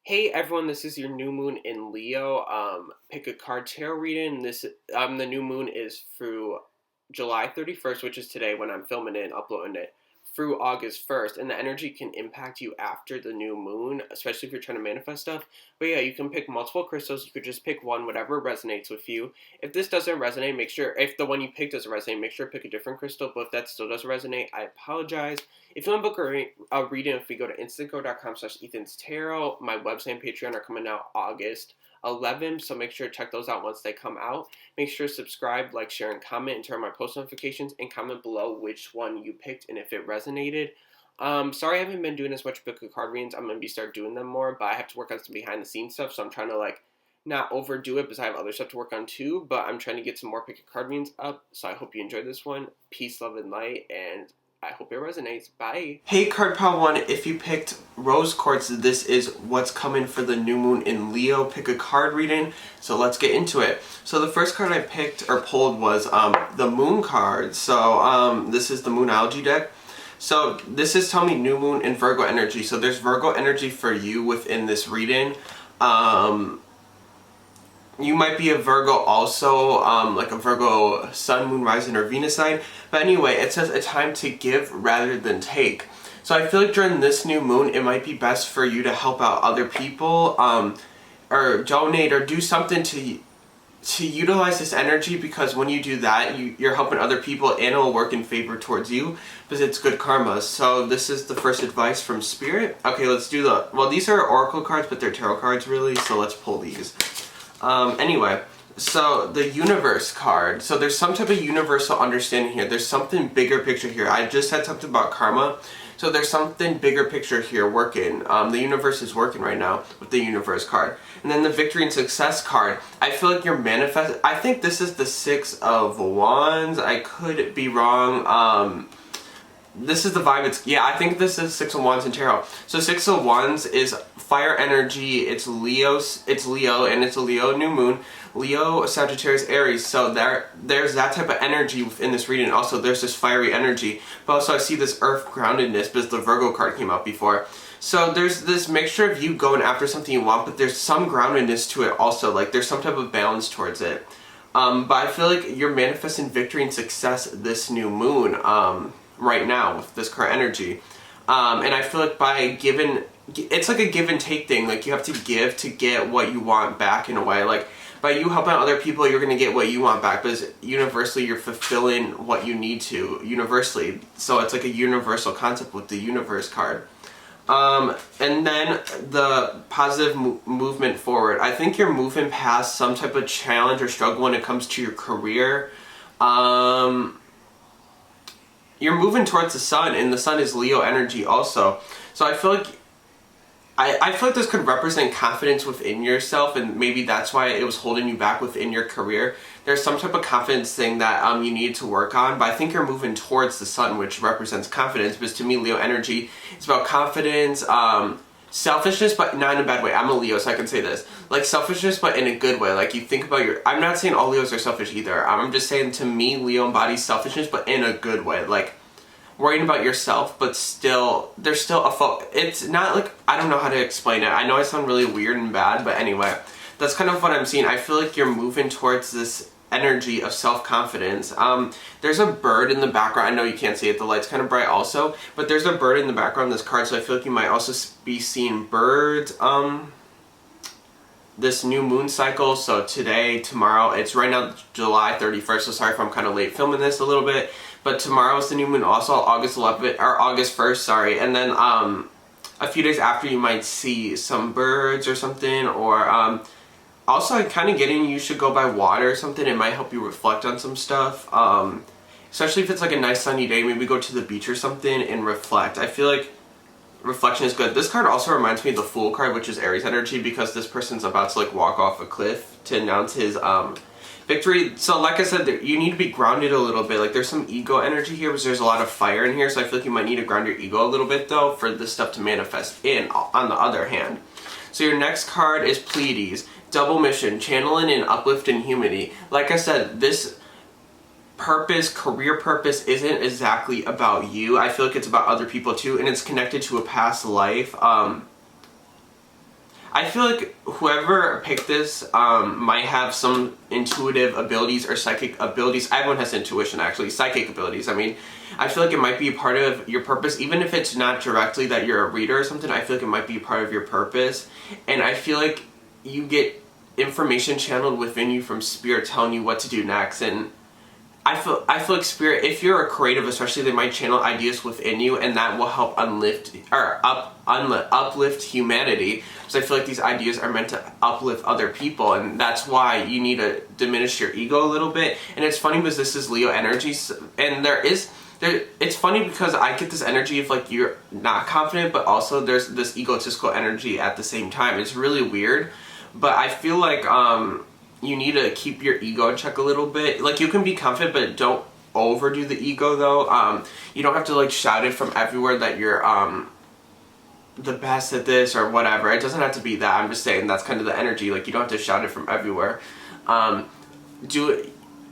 Hey everyone, this is your new moon in Leo. Pick a card tarot reading. The new moon is through July 31st, which is today when I'm filming it and uploading it, through August 1st. And the energy can impact you after the new moon, especially if you're trying to manifest stuff. But yeah, you can pick multiple crystals. You could just pick one, whatever resonates with you. If this doesn't resonate, if the one you picked doesn't resonate, make sure to pick a different crystal. But if that still doesn't resonate, I apologize. If you want to book a reading, if we go to instantgo.com/Ethan's Tarot, my website and Patreon are coming out August 11th, so make sure to check those out once they come out. Make sure to subscribe, like, share, and comment, and turn on my post notifications, and comment below which one you picked and if it resonated. Sorry I haven't been doing as much book of card readings. I'm going to start doing them more, but I have to work on some behind the scenes stuff, so I'm trying to, not overdo it because I have other stuff to work on too, but I'm trying to get some more pick a card readings up, so I hope you enjoyed this one. Peace, love, and light, and I hope it resonates. Bye. Hey Card Pal 1, if you picked Rose Quartz, this is what's coming for the new moon in Leo. Pick a card reading, so let's get into it. So the first card I picked or pulled was the Moon card. So this is the Moonology deck. So this is telling me new moon in Virgo energy. So there's Virgo energy for you within this reading. You might be a Virgo also, like a Virgo Sun, Moon, Rising, or Venus sign. But anyway, it says a time to give rather than take. So I feel like during this new moon, it might be best for you to help out other people, or donate, or do something to utilize this energy, because when you do that, you're helping other people and it'll work in favor towards you because it's good karma. So this is the first advice from Spirit. Okay, let's do well, these are oracle cards, but they're tarot cards really, so let's pull these. Anyway, so the Universe card. So there's some type of universal understanding here. There's something bigger picture here. I just said something about karma. So there's something bigger picture here working. The universe is working right now with the Universe card. And then the Victory and Success card. I feel like you're manifesting. I think this is the Six of Wands. I could be wrong. This is the vibe. I think this is Six of Wands in tarot. So Six of Wands is fire energy. It's Leo, and it's a Leo new moon. Leo, Sagittarius, Aries. So there's that type of energy within this reading. Also, there's this fiery energy. But also I see this earth groundedness because the Virgo card came out before. So there's this mixture of you going after something you want, but there's some groundedness to it also. Like there's some type of balance towards it. But I feel like you're manifesting victory and success this new moon. Right now with this current energy, and I feel like it's like a give and take thing. Like you have to give to get what you want back in a way. Like by you helping other people, you're gonna get what you want back, but universally you're fulfilling what you need to universally. So it's like a universal concept with the Universe card. And then the positive movement forward. I think you're moving past some type of challenge or struggle when it comes to your career. You're moving towards the sun, and the sun is Leo energy also. So I feel like I feel like this could represent confidence within yourself, and maybe that's why it was holding you back within your career. There's some type of confidence thing that you need to work on, but I think you're moving towards the sun, which represents confidence, because to me Leo energy is about confidence, selfishness, but not in a bad way. I'm a Leo, so I can say this. Like selfishness, but in a good way. Like you think about I'm not saying all Leos are selfish either. I'm just saying to me, Leo embodies selfishness, but in a good way. Like worrying about yourself, but still, there's still it's not like, I don't know how to explain it. I know I sound really weird and bad, but anyway, that's kind of what I'm seeing. I feel like you're moving towards this energy of self-confidence. There's a bird in the background. I know you can't see it, the light's kind of bright also, but there's a bird in the background of this card, so I feel like you might also be seeing birds this new moon cycle. So today, tomorrow, it's right now July 31st, so sorry if I'm kind of late filming this a little bit, but tomorrow is the new moon also, August 11th, or August 1st, sorry, and then a few days after you might see some birds or something, or also, I'm kind of getting you should go by water or something. It might help you reflect on some stuff. Especially if it's like a nice sunny day, maybe go to the beach or something and reflect. I feel like reflection is good. This card also reminds me of the Fool card, which is Aries energy, because this person's about to like walk off a cliff to announce his victory. So like I said, you need to be grounded a little bit. Like there's some ego energy here because there's a lot of fire in here. So I feel like you might need to ground your ego a little bit though for this stuff to manifest in on the other hand. So your next card is Pleiades. Double mission, channeling and uplifting humanity. Like I said, this career purpose isn't exactly about you. I feel like it's about other people too, and it's connected to a past life. I feel like whoever picked this might have some intuitive abilities or psychic abilities. Everyone has intuition, actually. Psychic abilities. I mean, I feel like it might be a part of your purpose, even if it's not directly that you're a reader or something. I feel like it might be a part of your purpose, and I feel like you get information channeled within you from spirit telling you what to do next. And I feel like spirit, if you're a creative especially, they might channel ideas within you, and that will help uplift humanity. So I feel like these ideas are meant to uplift other people, and that's why you need to diminish your ego a little bit. And it's funny because this is Leo energy, and it's funny because I get this energy of like you're not confident, but also there's this egotistical energy at the same time. It's really weird, but I feel like you need to keep your ego in check a little bit. Like, you can be confident, but don't overdo the ego though. You don't have to like shout it from everywhere that you're the best at this or whatever. It doesn't have to be that. I'm just saying that's kind of the energy. Like, you don't have to shout it from everywhere.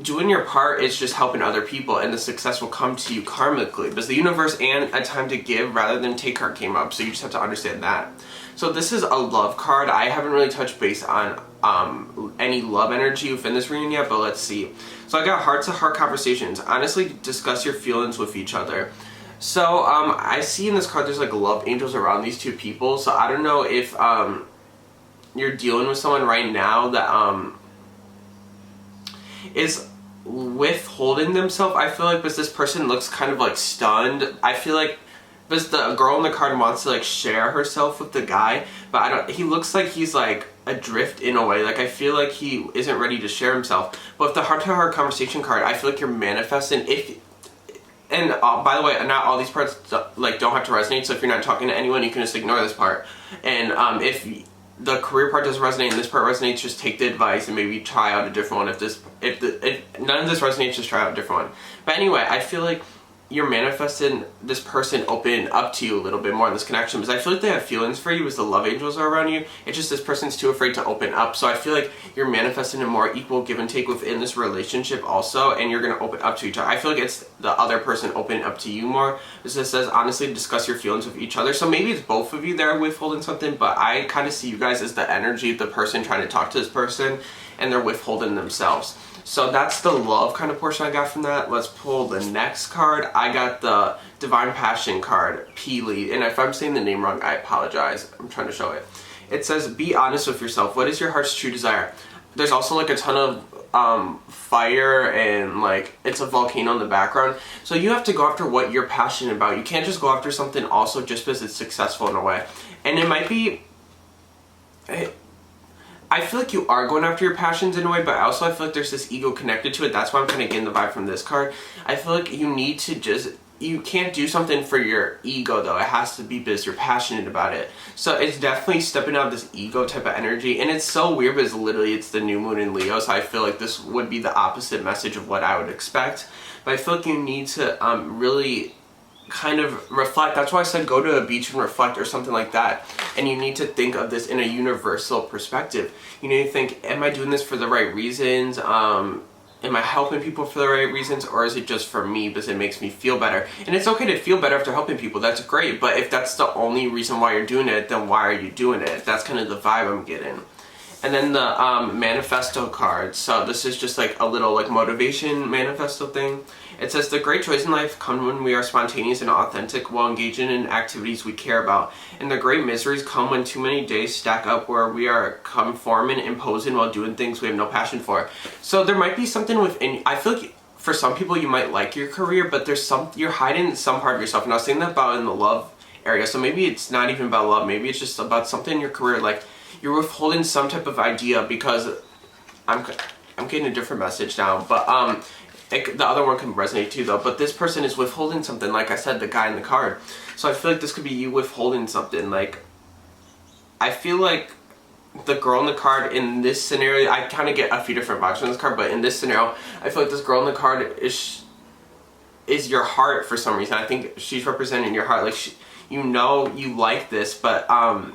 Doing your part is just helping other people, and the success will come to you karmically, because the universe and a time to give rather than take card came up, so you just have to understand that. So this is a love card. I haven't really touched base on any love energy within this reading yet, but let's see. So I got heart-to-heart conversations. Honestly, discuss your feelings with each other. So I see in this card there's like love angels around these two people. So I don't know if you're dealing with someone right now that is withholding themselves. I feel like because this person looks kind of like stunned. I feel like because the girl in the card wants to like share herself with the guy, but he looks like he's like adrift in a way. Like, I feel like he isn't ready to share himself. But with the heart-to-heart conversation card, I feel like you're manifesting. And by the way, not all these parts like don't have to resonate, so if you're not talking to anyone, you can just ignore this part. And if the career part doesn't resonate and this part resonates, just take the advice and maybe try out a different one. If none of this resonates, just try out a different one. But anyway, I feel like you're manifesting this person opening up to you a little bit more in this connection, because I feel like they have feelings for you as the love angels are around you. It's just this person's too afraid to open up. So I feel like you're manifesting a more equal give and take within this relationship also, and you're going to open up to each other. I feel like it's the other person opening up to you more. This says honestly discuss your feelings with each other. So maybe it's both of you that are withholding something, but I kind of see you guys as the energy of the person trying to talk to this person, and they're withholding themselves. So that's the love kind of portion I got from that. Let's pull the next card. I got the Divine Passion card, Peely. And if I'm saying the name wrong, I apologize. I'm trying to show it. It says, be honest with yourself. What is your heart's true desire? There's also like a ton of fire, and like it's a volcano in the background. So you have to go after what you're passionate about. You can't just go after something also just because it's successful in a way. And it might be... I feel like you are going after your passions in a way, but also I feel like there's this ego connected to it. That's why I'm kind of getting the vibe from this card. I feel like you need to you can't do something for your ego though. It has to be because you're passionate about it. So it's definitely stepping out of this ego type of energy. And it's so weird because literally it's the new moon in Leo, so I feel like this would be the opposite message of what I would expect. But I feel like you need to really kind of reflect. That's why I said go to a beach and reflect or something like that. And you need to think of this in a universal perspective. You need to think, am I doing this for the right reasons? Am I helping people for the right reasons, or is it just for me because it makes me feel better? And it's okay to feel better after helping people, that's great, but if that's the only reason why you're doing it, then why are you doing it? That's kind of the vibe I'm getting. And then the manifesto card. So this is just like a little like motivation manifesto thing. It says, the great joys in life come when we are spontaneous and authentic while engaging in activities we care about. And the great miseries come when too many days stack up where we are conforming and imposing while doing things we have no passion for. So there might be something within, I feel like for some people you might like your career, but there's you're hiding some part of yourself. And I was saying that about in the love area. So maybe it's not even about love. Maybe it's just about something in your career. Like, you're withholding some type of idea, because I'm getting a different message now, but the other one can resonate too though. But this person is withholding something, like I said, the guy in the card. So I feel like this could be you withholding something. Like, I feel like the girl in the card in this scenario, I kind of get a few different vibes from this card, but in this scenario, I feel like this girl in the card is your heart for some reason. I think she's representing your heart. Like, you know you like this, but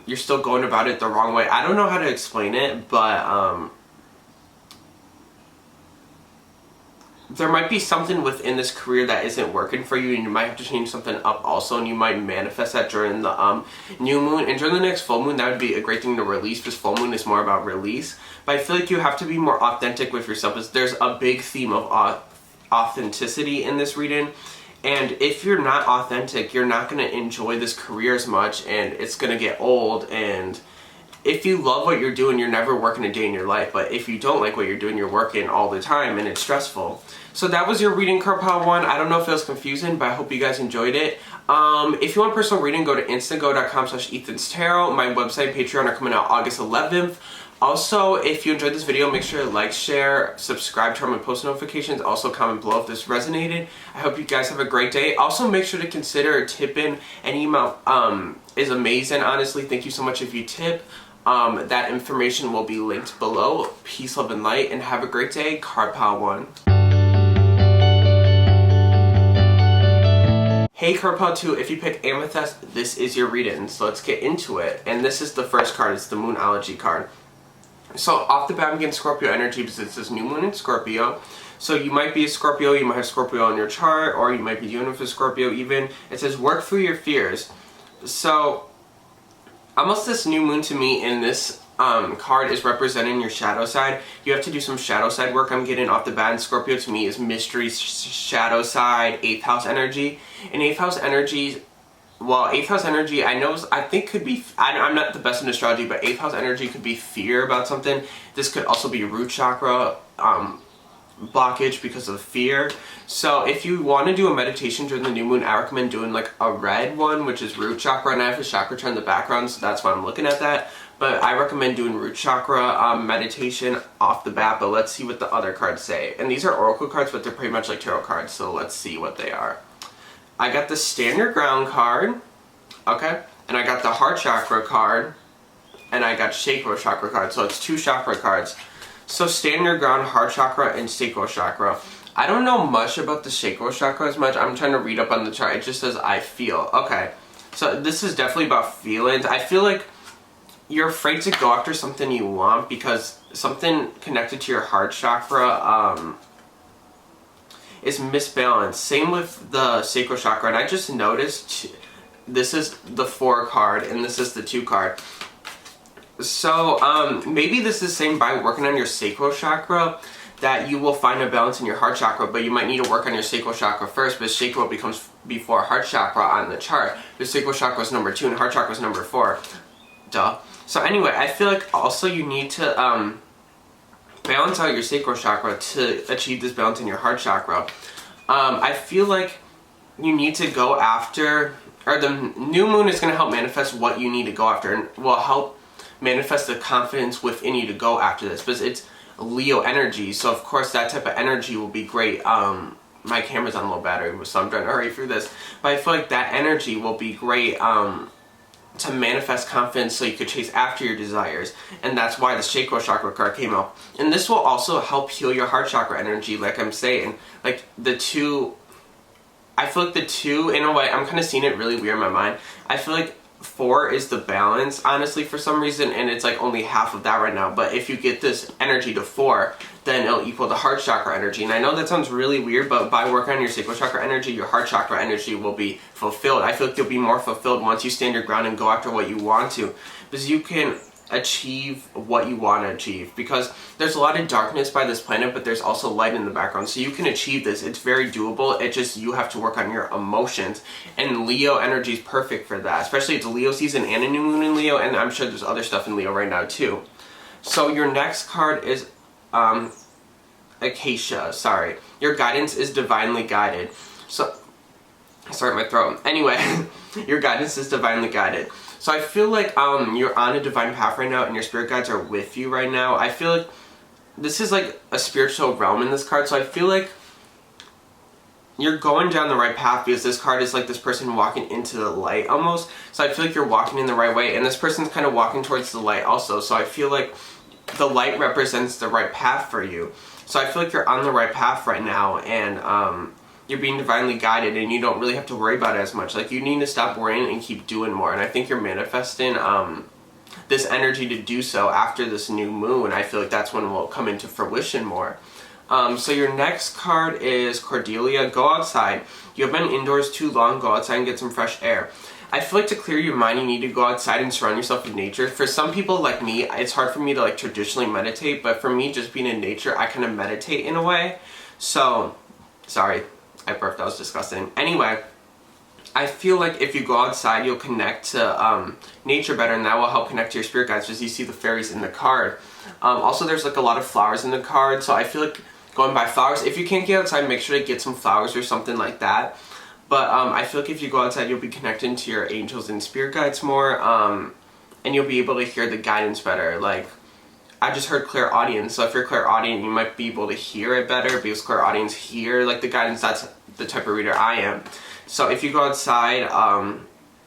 you're still going about it the wrong way. I don't know how to explain it, but there might be something within this career that isn't working for you, and you might have to change something up also, and you might manifest that during the new moon. And during the next full moon, that would be a great thing to release, because full moon is more about release. But I feel like you have to be more authentic with yourself. There's a big theme of authenticity in this reading. And if you're not authentic, you're not going to enjoy this career as much, and it's going to get old. And if you love what you're doing, you're never working a day in your life. But if you don't like what you're doing, you're working all the time, and it's stressful. So that was your reading, card pile 1. I don't know if it was confusing, but I hope you guys enjoyed it. If you want personal reading, go to instago.com/EthansTarot. My website, Patreon are coming out August 11th. Also, if you enjoyed this video, make sure to like, share, subscribe, turn on my post notifications. Also, comment below if this resonated. I hope you guys have a great day. Also, make sure to consider tipping. Any amount is amazing, honestly. Thank you so much if you tip. That information will be linked below. Peace, love, and light, and have a great day. Card pile 1. Hey, card pile 2, if you pick Amethyst, this is your reading. So let's get into it. And this is the first card. It's the Moonology card. So off the bat, I'm getting Scorpio energy because it says new moon in Scorpio. So you might be a Scorpio, you might have Scorpio on your chart, or you might be dealing with a Scorpio even. It says work through your fears. So almost this new moon to me in this card is representing your shadow side. You have to do some shadow side work. I'm getting off the bat, and Scorpio to me is mystery, shadow side, 8th house energy. And 8th house energy, well, 8th house energy, I think could be, I'm not the best in astrology, but 8th house energy could be fear about something. This could also be root chakra blockage because of fear. So if you want to do a meditation during the new moon, I recommend doing like a red one, which is root chakra, and I have a chakra chart in the background, so that's why I'm looking at that. But I recommend doing root chakra meditation off the bat, but let's see what the other cards say. And these are oracle cards, but they're pretty much like tarot cards, so let's see what they are. I got the Stand Your Ground card, okay, and I got the Heart Chakra card, and I got Sacral Chakra card, so it's 2 chakra cards. So Stand Your Ground, Heart Chakra, and Sacral Chakra. I don't know much about the Sacral Chakra as much. I'm trying to read up on the chart. It just says I feel. Okay, so this is definitely about feelings. I feel like you're afraid to go after something you want because something connected to your heart chakra is misbalanced. Same with the Sacral Chakra. And I just noticed this is the 4 card and this is the 2 card. So maybe this is saying by working on your Sacral Chakra that you will find a balance in your heart chakra, but you might need to work on your Sacral Chakra first, because Sacral becomes before heart chakra on the chart. The Sacral Chakra is number 2 and heart chakra is number 4. Duh. So anyway, I feel like also you need to balance out your Sacral Chakra to achieve this balance in your heart chakra. I feel like you need to go after, or the new moon is going to help manifest what you need to go after, and will help manifest the confidence within you to go after this, because it's Leo energy, so of course that type of energy will be great. My camera's on low battery, so I'm trying to hurry through this, but I feel like that energy will be great to manifest confidence so you could chase after your desires, and that's why the Sacral Chakra card came out. And this will also help heal your heart chakra energy, like I'm saying. Like the 2, I feel like the 2, in a way, I'm kind of seeing it really weird in my mind. I feel like 4 is the balance, honestly, for some reason, and it's like only half of that right now. But if you get this energy to 4, then it'll equal the heart chakra energy. And I know that sounds really weird, but by working on your Sacral Chakra energy, your heart chakra energy will be fulfilled. I feel like you'll be more fulfilled once you stand your ground and go after what you want to, because you can achieve what you want to achieve, because there's a lot of darkness by this planet, but there's also light in the background, so you can achieve this. It's very doable. It just, you have to work on your emotions, and Leo energy is perfect for that, especially it's Leo season and a new moon in Leo, and I'm sure there's other stuff in Leo right now too. So your next card is Acacia. Sorry, your guidance is divinely guided. So sorry, my throat. Anyway, your guidance is divinely guided. So I feel like you're on a divine path right now, and your spirit guides are with you right now. I feel like this is like a spiritual realm in this card, so I feel like you're going down the right path, because this card is like this person walking into the light almost. So I feel like you're walking in the right way, and this person's kind of walking towards the light also. So I feel like the light represents the right path for you. So I feel like you're on the right path right now, and you're being divinely guided, and you don't really have to worry about it as much. Like, you need to stop worrying and keep doing more. And I think you're manifesting this energy to do so after this new moon. I feel like that's when it will come into fruition more. So your next card is Cordelia. Go outside. You have been indoors too long. Go outside and get some fresh air. I feel like to clear your mind, you need to go outside and surround yourself with nature. For some people like me, it's hard for me to like traditionally meditate, but for me, just being in nature, I kind of meditate in a way. So, sorry, I burped, that was disgusting. Anyway, I feel like if you go outside, you'll connect to nature better, and that will help connect to your spirit guides, as you see the fairies in the card. Also, there's like a lot of flowers in the card, so I feel like going by flowers. If you can't get outside, make sure to get some flowers or something like that. But I feel like if you go outside, you'll be connecting to your angels and spirit guides more, and you'll be able to hear the guidance better. Like, I just heard clairaudient, so if you're clairaudient, you might be able to hear it better, because clairaudients hear like the guidance. That's the type of reader I am. So if you go outside,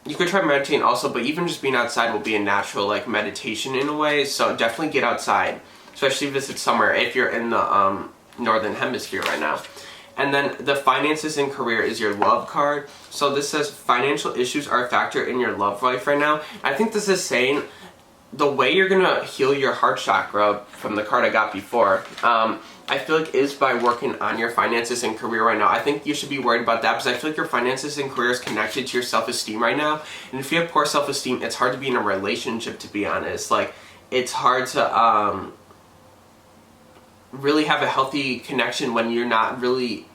you could try meditating also, but even just being outside will be a natural like meditation in a way. So definitely get outside, especially visit somewhere if you're in the northern hemisphere right now. And then the finances and career is your love card. So this says financial issues are a factor in your love life right now. I think this is saying the way you're gonna heal your heart chakra from the card I got before, I feel like is by working on your finances and career right now. I think you should be worried about that, because I feel like your finances and career is connected to your self-esteem right now. And if you have poor self-esteem, it's hard to be in a relationship, to be honest. Like, it's hard to really have a healthy connection when you don't really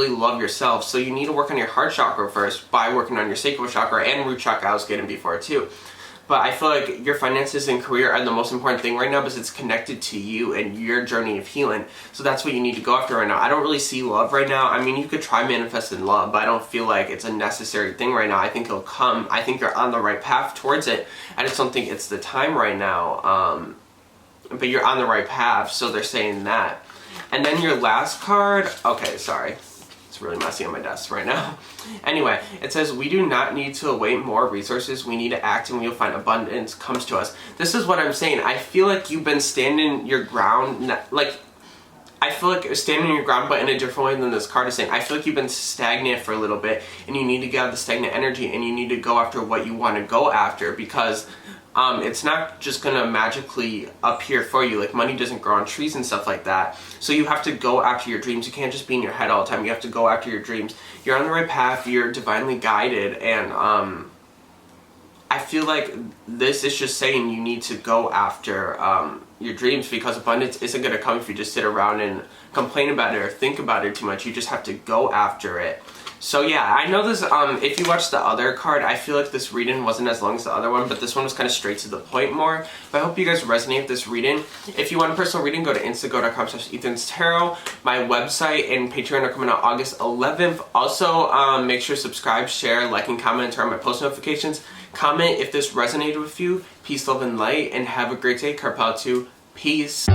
love yourself. So you need to work on your heart chakra first by working on your sacral chakra and root chakra. I was getting before too. But I feel like your finances and career are the most important thing right now, because it's connected to you and your journey of healing. So that's what you need to go after right now. I don't really see love right now. I mean, you could try manifesting love, but I don't feel like it's a necessary thing right now. I think it'll come. I think you're on the right path towards it. I just don't think it's the time right now. But you're on the right path, so they're saying that. And then your last card, okay, sorry. It's really messy on my desk right now. Anyway, it says, we do not need to await more resources. We need to act and we'll find abundance comes to us. This is what I'm saying. I feel like you've been standing your ground, like, I feel like standing your ground, but in a different way than this card is saying. I feel like you've been stagnant for a little bit, and you need to get out of the stagnant energy, and you need to go after what you want to go after, because it's not just gonna magically appear for you. Like, money doesn't grow on trees and stuff like that. So you have to go after your dreams. You can't just be in your head all the time. You have to go after your dreams. You're on the right path. You're divinely guided, and I feel like this is just saying you need to go after your dreams, because abundance isn't gonna come if you just sit around and complain about it or think about it too much. You just have to go after it. So yeah, I know this, if you watch the other card, I feel like this reading wasn't as long as the other one, but this one was kind of straight to the point more. But I hope you guys resonate with this reading. If you want a personal reading, go to instago.com/EthansTarot. My website and Patreon are coming out August 11th. Also, make sure to subscribe, share, like, and comment, turn on my post notifications. Comment if this resonated with you. Peace, love, and light, and have a great day. Carpal 2. Peace.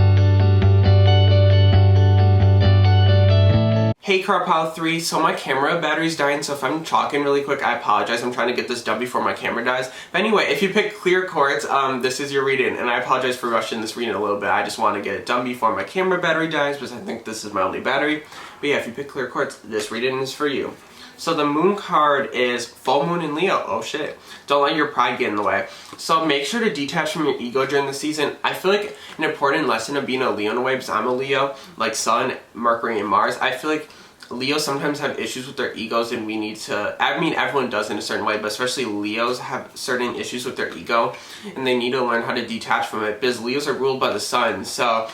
Hey Carpal 3, so my camera battery's dying, so if I'm talking really quick, I apologize. I'm trying to get this done before my camera dies. But anyway, if you pick clear quartz, this is your reading, and I apologize for rushing this reading a little bit. I just want to get it done before my camera battery dies, because I think this is my only battery. But yeah, if you pick clear quartz, this reading is for you. So the moon card is full moon in Leo. Oh shit. Don't let your pride get in the way. So make sure to detach from your ego during the season. I feel like an important lesson of being a Leo in a way, because I'm a Leo, like Sun, Mercury, and Mars. I feel like Leos sometimes have issues with their egos, and we need to, I mean, everyone does in a certain way, but especially Leos have certain issues with their ego, and they need to learn how to detach from it, because Leos are ruled by the sun. So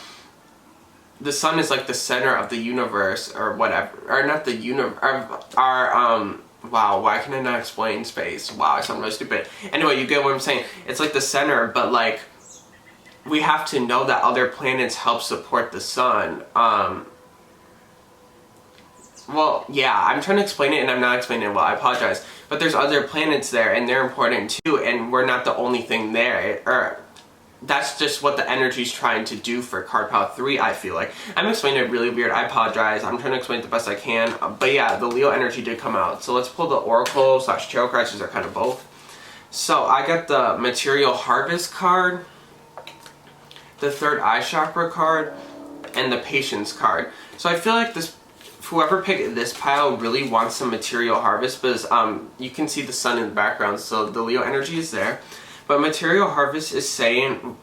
the sun is like the center of the universe, or whatever, or not the universe, wow, why can I not explain space? Wow, I sound really stupid. Anyway, you get what I'm saying. It's like the center, but like, we have to know that other planets help support the sun. Well, yeah, I'm trying to explain it and I'm not explaining it well, I apologize. But there's other planets there, and they're important too, and we're not the only thing there. Or that's just what the energy's trying to do for Carpal 3, I feel like. I'm explaining it really weird, I apologize. I'm trying to explain it the best I can. But yeah, the Leo energy did come out. So let's pull the Oracle / Tarot cards, because they're kind of both. So I got the Material Harvest card, the Third Eye Chakra card, and the Patience card. So I feel like whoever picked this pile really wants some material harvest, because you can see the sun in the background, so the Leo energy is there. But material harvest is saying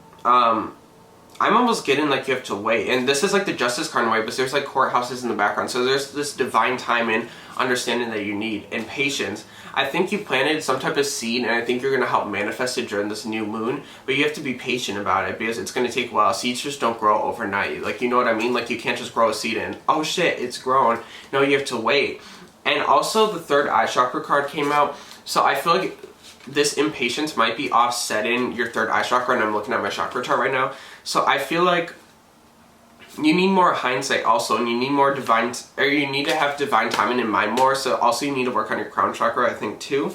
I'm almost getting like you have to wait. And this is like the Justice card in a way, but there's like courthouses in the background. So there's this divine time and understanding that you need and patience. I think you planted some type of seed, and I think you're going to help manifest it during this new moon, but you have to be patient about it because it's going to take a while. Seeds just don't grow overnight. Like, you know what I mean? Like, you can't just grow a seed and, oh shit, it's grown. No, you have to wait. And also the third eye chakra card came out. So I feel like this impatience might be offsetting your third eye chakra, and I'm looking at my chakra chart right now. So I feel like you need more hindsight also, and you need more divine, or you need to have divine timing in mind more. So also you need to work on your crown chakra, I think, too.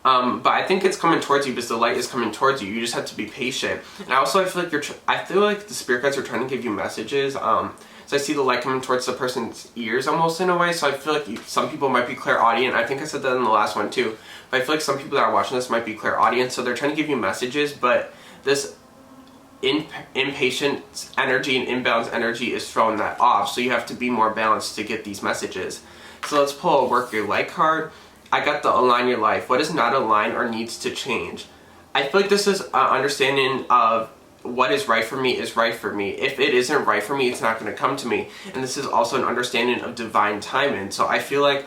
But I think it's coming towards you because the light is coming towards you. You just have to be patient. And also I feel like I feel like the spirit guides are trying to give you messages. So I see the light coming towards the person's ears almost in a way. So I feel like some people might be clairaudient. I think I said that in the last one too. But I feel like some people that are watching this might be clairaudient. So they're trying to give you messages, but this impatient energy and imbalanced energy is throwing that off. So you have to be more balanced to get these messages. So let's pull a work your light card. I got the align your life. What is not aligned or needs to change? I feel like this is an understanding of what is right for me is right for me. If it isn't right for me, it's not going to come to me. And this is also an understanding of divine timing. So I feel like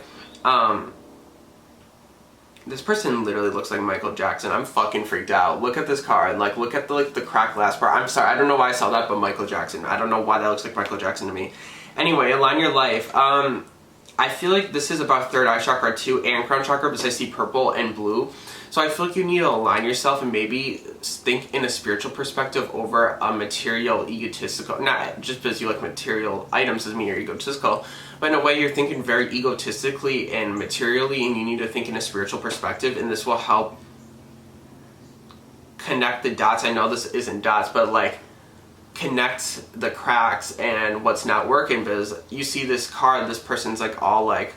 this person literally looks like Michael Jackson. I'm fucking freaked out. Look at this card. Like, look at the cracked glass part. I'm sorry, I don't know why I saw that, but Michael Jackson. I don't know why that looks like Michael Jackson to me. Anyway, align your life. I feel like this is about third eye chakra too, and crown chakra, because I see purple and blue. So I feel like you need to align yourself and maybe think in a spiritual perspective over a material egotistical, not just because you like material items doesn't mean you're egotistical, but in a way you're thinking very egotistically and materially, and you need to think in a spiritual perspective, and this will help connect the dots. I know this isn't dots, but like connect the cracks and what's not working, because you see this card, this person's like all like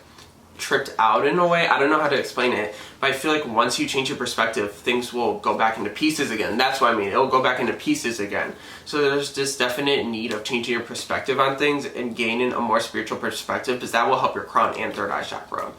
tripped out in a way. I don't know how to explain it, but I feel like once you change your perspective, things will go back into pieces again. That's what I mean. It'll go back into pieces again. So there's this definite need of changing your perspective on things and gaining a more spiritual perspective, because that will help your crown and third eye chakra.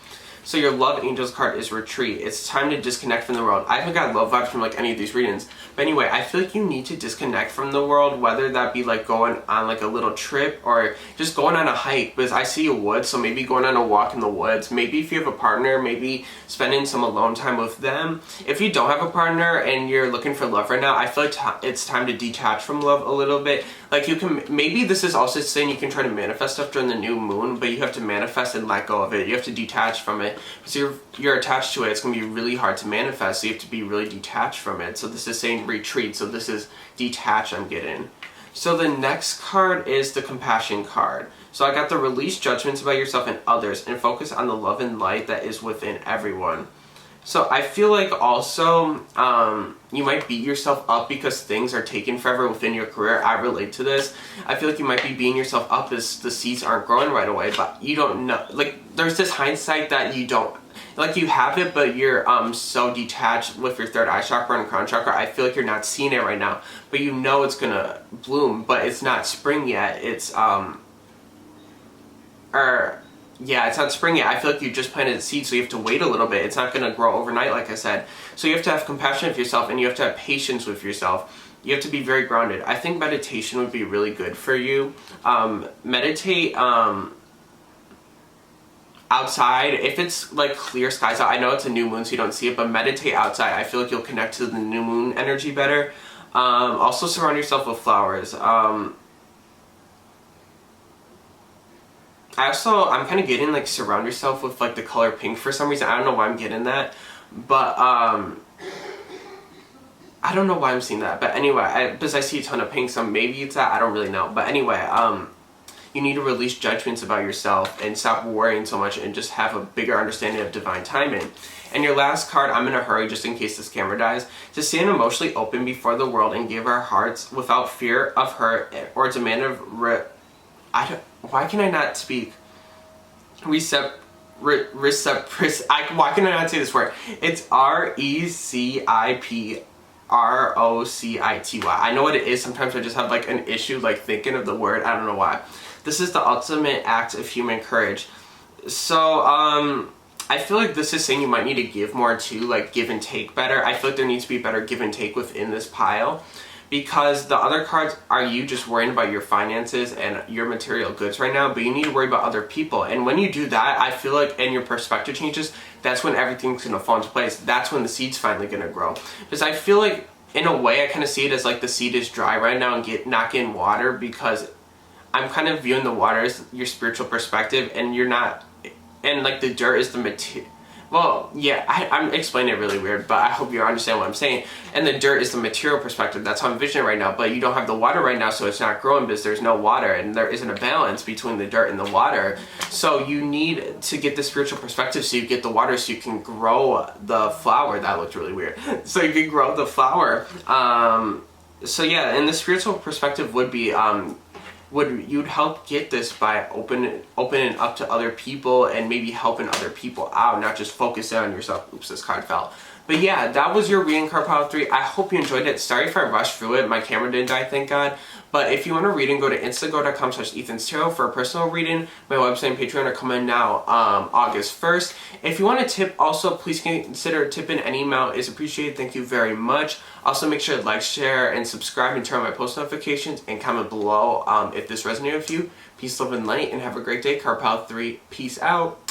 So your love angels card is retreat. It's time to disconnect from the world. I haven't got love vibes from like any of these readings. But anyway, I feel like you need to disconnect from the world, whether that be like going on like a little trip or just going on a hike, because I see a wood, so maybe going on a walk in the woods. Maybe if you have a partner, maybe spending some alone time with them. If you don't have a partner and you're looking for love right now, I feel like it's time to detach from love a little bit. Like you can, maybe this is also saying you can try to manifest stuff during the new moon, but you have to manifest and let go of it. You have to detach from it. So you're attached to it. It's going to be really hard to manifest, so you have to be really detached from it. So this is saying retreat. So this is detach I'm getting. So the next card is the compassion card. So I got the release judgments about yourself and others and focus on the love and light that is within everyone. So I feel like also you might beat yourself up because things are taking forever within your career. I relate to this. I feel like you might be beating yourself up as the seeds aren't growing right away, but you don't know. Like there's this hindsight that you don't, like you have it, but you're so detached with your third eye chakra and crown chakra. I feel like you're not seeing it right now, but you know it's gonna bloom, but it's not spring yet. It's it's not spring yet. I feel like you just planted a seed, so you have to wait a little bit. It's not going to grow overnight, like I said. So you have to have compassion with yourself, and you have to have patience with yourself. You have to be very grounded. I think meditation would be really good for you. Meditate outside. If it's like clear skies out, I know it's a new moon, so you don't see it, but meditate outside. I feel like you'll connect to the new moon energy better. Also surround yourself with flowers. I'm kind of getting like surround yourself with like the color pink for some reason. I don't know why I'm getting that, but I don't know why I'm seeing that. But anyway, because I see a ton of pink, so maybe it's that. I don't really know. But anyway, you need to release judgments about yourself and stop worrying so much and just have a bigger understanding of divine timing. And your last card, I'm in a hurry just in case this camera dies, to stand emotionally open before the world and give our hearts without fear of hurt or demand of why can I not speak? Why can I not say this word? It's RECIPROCITY. I know what it is. Sometimes I just have like an issue like thinking of the word. I don't know why. This is the ultimate act of human courage. So I feel like this is saying you might need to give more too, like give and take better. I feel like there needs to be better give and take within this pile. because the other cards are you just worrying about your finances and your material goods right now, but you need to worry about other people. And when you do that, I feel like, and your perspective changes, that's when everything's going to fall into place. That's when the seed's finally going to grow. Because I feel like, in a way, I kind of see it as like the seed is dry right now and not getting water, because I'm kind of viewing the water as your spiritual perspective, and you're not, and like the dirt is the material. Well, yeah, I'm explaining it really weird, but I hope you understand what I'm saying. And the dirt is the material perspective. That's how I'm envisioning right now. But you don't have the water right now, so it's not growing because there's no water, and there isn't a balance between the dirt and the water. So you need to get the spiritual perspective so you get the water so you can grow the flower. That looked really weird. So you can grow the flower. So yeah, and the spiritual perspective would be you'd help get this by opening up to other people and maybe helping other people out, not just focusing on yourself. Oops, this card fell. But yeah, that was your reading, card pile 3. I hope you enjoyed it. Sorry if I rushed through it. My camera didn't die, thank God. But if you want a reading, go to instago.com/EthansTarot for a personal reading. My website and Patreon are coming now August 1st. If you want a tip, also please consider tipping. Any amount is appreciated. Thank you very much. Also, make sure to like, share, and subscribe, and turn on my post notifications, and comment below if this resonated with you. Peace, love, and light, and have a great day. Card pile 3. Peace out.